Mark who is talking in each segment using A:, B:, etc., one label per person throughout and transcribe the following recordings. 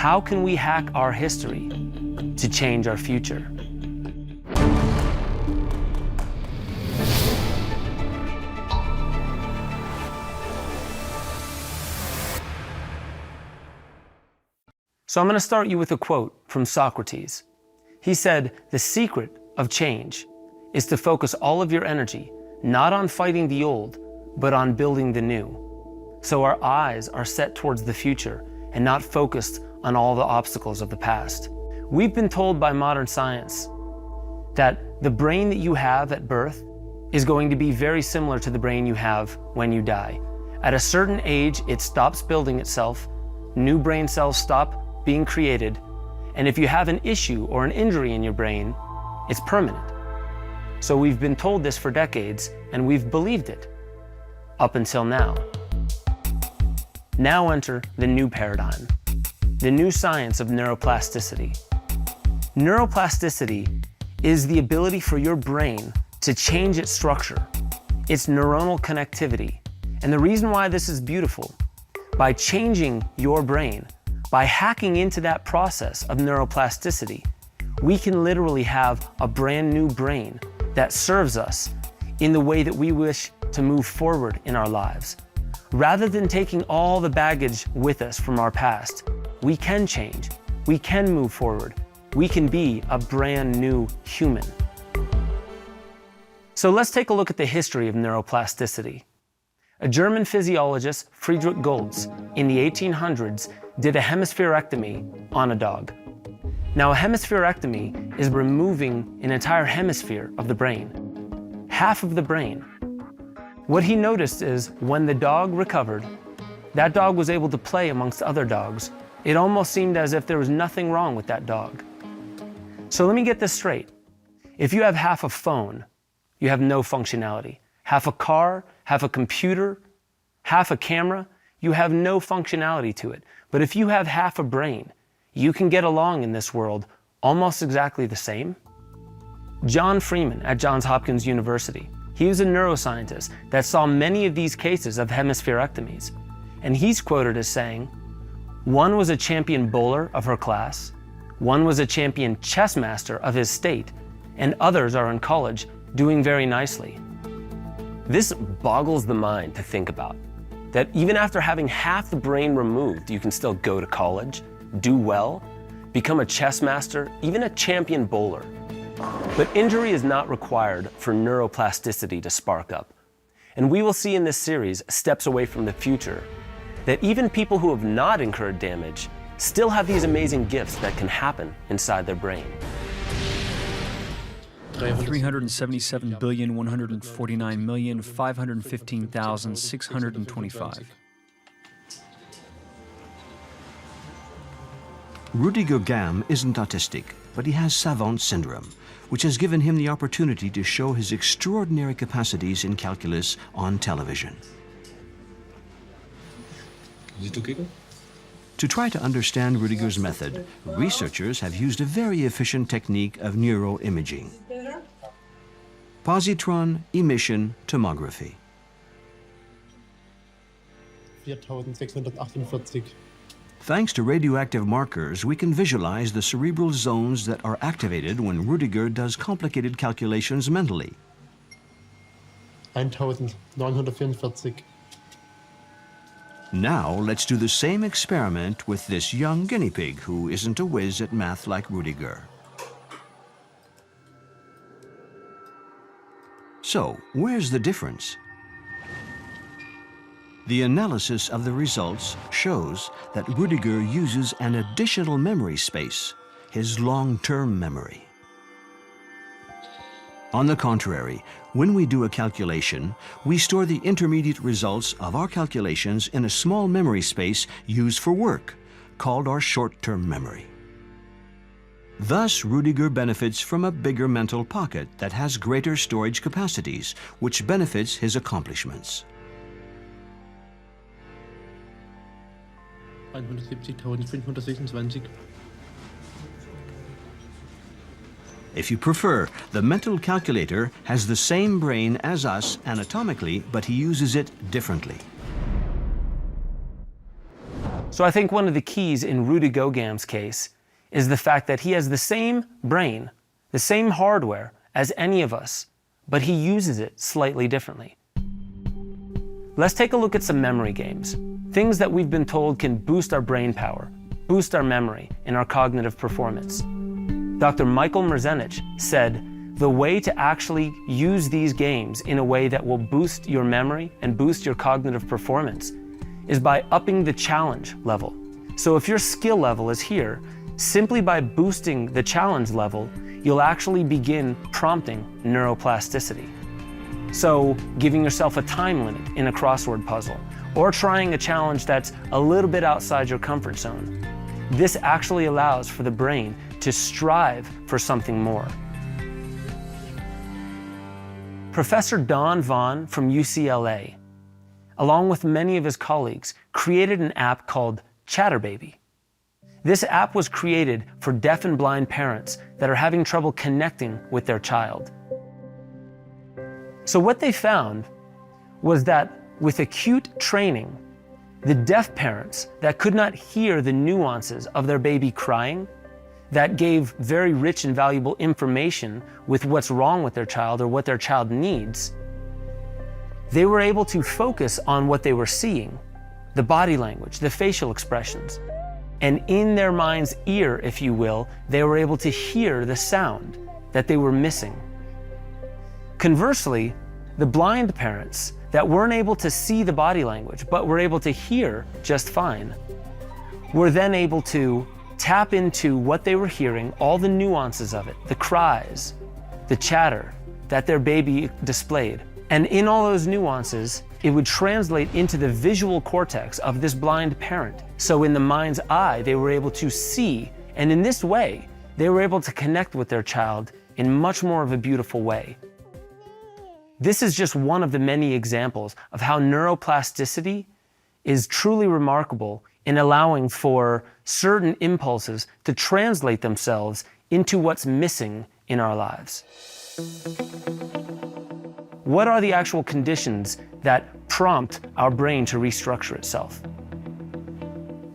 A: How can we hack our history to change our future? So I'm going to start you with a quote from Socrates. He said, "The secret of change is to focus all of your energy not on fighting the old, but on building the new." So our eyes are set towards the future and not focused on all the obstacles of the past. We've been told by modern science that the brain that you have at birth is going to be very similar to the brain you have when you die. At a certain age, it stops building itself, new brain cells stop being created, and if you have an issue or an injury in your brain, it's permanent. So we've been told this for decades, and we've believed it up until now. Now enter the new paradigm, the new science of neuroplasticity. Neuroplasticity is the ability for your brain to change its structure, its neuronal connectivity. And the reason why this is beautiful, by changing your brain, by hacking into that process of neuroplasticity, we can literally have a brand new brain that serves us in the way that we wish to move forward in our lives. Rather than taking all the baggage with us from our past, we can change, we can move forward, we can be a brand new human. So let's take a look at the history of neuroplasticity. A German physiologist, Friedrich Goltz, in the 1800s did a hemispherectomy on a dog. Now, a hemispherectomy is removing an entire hemisphere of the brain, half of the brain. What he noticed is when the dog recovered, that dog was able to play amongst other dogs. It almost seemed as if there was nothing wrong with that dog. So let me get this straight. If you have half a phone, you have no functionality. Half a car, half a computer, half a camera, you have no functionality to it. But if you have half a brain, you can get along in this world almost exactly the same. John Freeman at Johns Hopkins University, he was a neuroscientist that saw many of these cases of hemispherectomies. And he's quoted as saying, "One was a champion bowler of her class, one was a champion chess master of his state, and others are in college doing very nicely." This boggles the mind to think about, that even after having half the brain removed, you can still go to college, do well, become a chess master, even a champion bowler. But injury is not required for neuroplasticity to spark up. And we will see in this series, Steps Away from the Future, that even people who have not incurred damage still have these amazing gifts that can happen inside their brain.
B: 377,149,515,625.
C: Rudiger Gamm isn't autistic, but he has savant syndrome, which has given him the opportunity to show his extraordinary capacities in calculus on television. To try to understand Rudiger's method, researchers have used a very efficient technique of neuroimaging. Positron emission tomography.
D: 4648.
C: Thanks to radioactive markers, we can visualize the cerebral zones that are activated when Rudiger does complicated calculations mentally.
D: 1944.
C: Now let's do the same experiment with this young guinea pig who isn't a whiz at math like Rudiger. So, where's the difference? The analysis of the results shows that Rudiger uses an additional memory space, his long-term memory. On the contrary, when we do a calculation, we store the intermediate results of our calculations in a small memory space used for work, called our short-term memory. Thus, Rudiger benefits from a bigger mental pocket that has greater storage capacities, which benefits his accomplishments.
D: 170.526.
C: If you prefer, the mental calculator has the same brain as us anatomically, but he uses it differently.
A: So I think one of the keys in Rudy Gogam's case is the fact that he has the same brain, the same hardware as any of us, but he uses it slightly differently. Let's take a look at some memory games, things that we've been told can boost our brain power, boost our memory and our cognitive performance. Dr. Michael Merzenich said, the way to actually use these games in a way that will boost your memory and boost your cognitive performance is by upping the challenge level. So if your skill level is here, simply by boosting the challenge level, you'll actually begin prompting neuroplasticity. So giving yourself a time limit in a crossword puzzle, or trying a challenge that's a little bit outside your comfort zone. This actually allows for the brain to strive for something more. Professor Don Vaughn from UCLA, along with many of his colleagues, created an app called Chatterbaby. This app was created for deaf and blind parents that are having trouble connecting with their child. So what they found was that with acute training, the deaf parents that could not hear the nuances of their baby crying, that gave very rich and valuable information with what's wrong with their child or what their child needs, they were able to focus on what they were seeing, the body language, the facial expressions. And in their mind's ear, if you will, they were able to hear the sound that they were missing. Conversely, the blind parents that weren't able to see the body language, but were able to hear just fine, were then able to tap into what they were hearing, all the nuances of it, the cries, the chatter that their baby displayed. And in all those nuances, it would translate into the visual cortex of this blind parent. So in the mind's eye, they were able to see, and in this way, they were able to connect with their child in much more of a beautiful way. This is just one of the many examples of how neuroplasticity is truly remarkable in allowing for certain impulses to translate themselves into what's missing in our lives. What are the actual conditions that prompt our brain to restructure itself?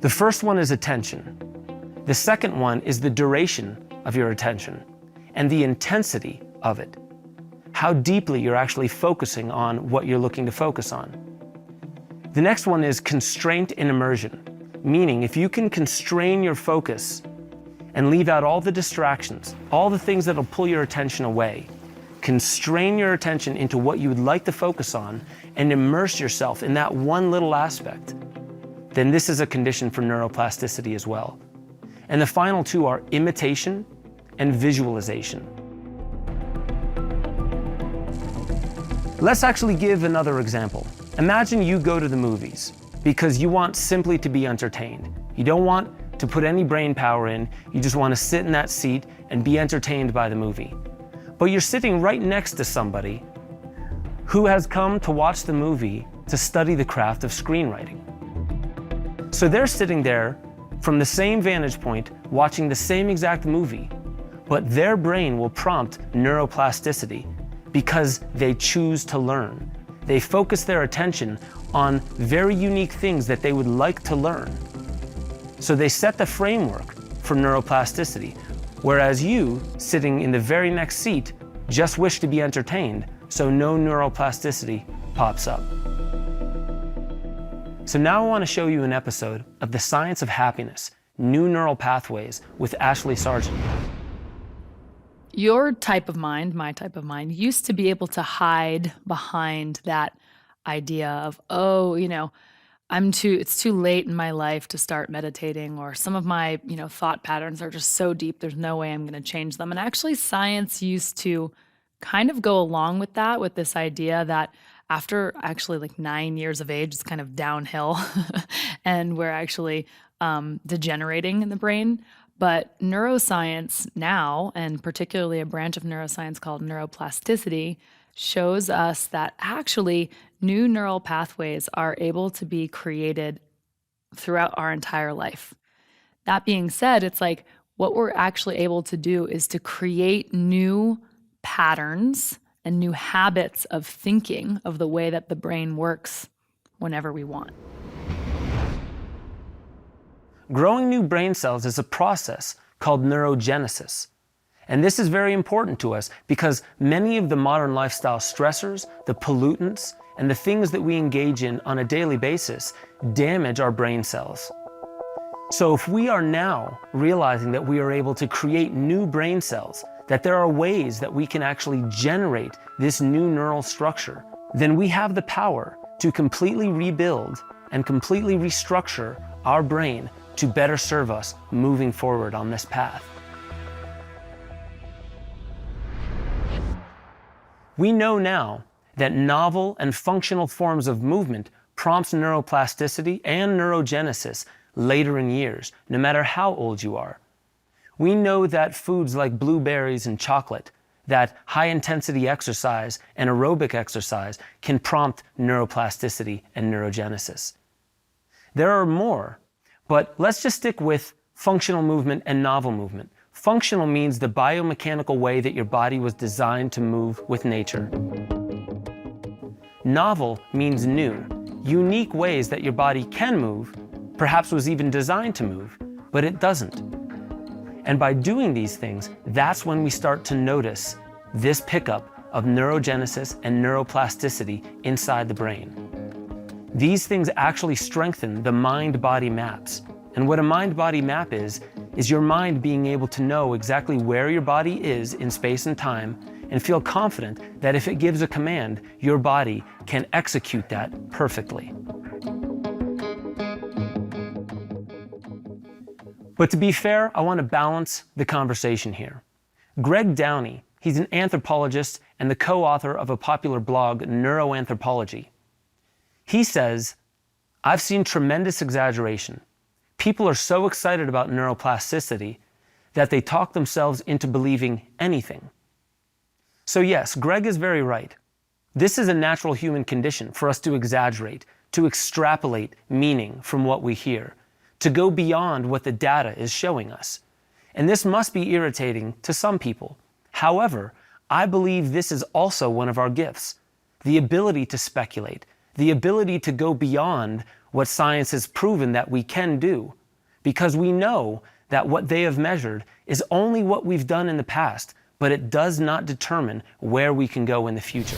A: The first one is attention. The second one is the duration of your attention and the intensity of it. How deeply you're actually focusing on what you're looking to focus on. The next one is constraint and immersion, meaning if you can constrain your focus and leave out all the distractions, all the things that'll pull your attention away, constrain your attention into what you would like to focus on and immerse yourself in that one little aspect, then this is a condition for neuroplasticity as well. And the final two are imitation and visualization. Let's actually give another example. Imagine you go to the movies because you want simply to be entertained. You don't want to put any brain power in, you just want to sit in that seat and be entertained by the movie. But you're sitting right next to somebody who has come to watch the movie to study the craft of screenwriting. So they're sitting there from the same vantage point, watching the same exact movie, but their brain will prompt neuroplasticity because they choose to learn. They focus their attention on very unique things that they would like to learn. So they set the framework for neuroplasticity, whereas you, sitting in the very next seat, just wish to be entertained, so no neuroplasticity pops up. So now I want to show you an episode of The Science of Happiness, New Neural Pathways with Ashley Sargent.
B: Your type of mind, my type of mind, used to be able to hide behind that idea of, oh, it's too late in my life to start meditating, or some of my, thought patterns are just so deep, there's no way I'm going to change them. And actually science used to kind of go along with that, with this idea that after actually like 9 years of age, it's kind of downhill and we're actually degenerating in the brain. But neuroscience now, and particularly a branch of neuroscience called neuroplasticity, shows us that actually new neural pathways are able to be created throughout our entire life. That being said, it's like what we're actually able to do is to create new patterns and new habits of thinking of the way that the brain works whenever we want.
A: growing new brain cells is a process called neurogenesis. And this is very important to us because many of the modern lifestyle stressors, the pollutants, and the things that we engage in on a daily basis damage our brain cells. So if we are now realizing that we are able to create new brain cells, that there are ways that we can actually generate this new neural structure, then we have the power to completely rebuild and completely restructure our brain to better serve us moving forward on this path. We know now that novel and functional forms of movement prompts neuroplasticity and neurogenesis later in years, no matter how old you are. We know that foods like blueberries and chocolate, that high-intensity exercise and aerobic exercise can prompt neuroplasticity and neurogenesis. There are more, but let's just stick with functional movement and novel movement. Functional means the biomechanical way that your body was designed to move with nature. Novel means new, unique ways that your body can move, perhaps was even designed to move, but it doesn't. And by doing these things, that's when we start to notice this pickup of neurogenesis and neuroplasticity inside the brain. These things actually strengthen the mind-body maps. And what a mind-body map is your mind being able to know exactly where your body is in space and time and feel confident that if it gives a command, your body can execute that perfectly. But to be fair, I want to balance the conversation here. Greg Downey, he's an anthropologist and the co-author of a popular blog, Neuroanthropology. He says, "I've seen tremendous exaggeration. People are so excited about neuroplasticity that they talk themselves into believing anything." So yes, Greg is very right. This is a natural human condition for us to exaggerate, to extrapolate meaning from what we hear, to go beyond what the data is showing us. And this must be irritating to some people. However, I believe this is also one of our gifts, the ability to speculate, the ability to go beyond what science has proven that we can do, because we know that what they have measured is only what we've done in the past, but it does not determine where we can go in the future.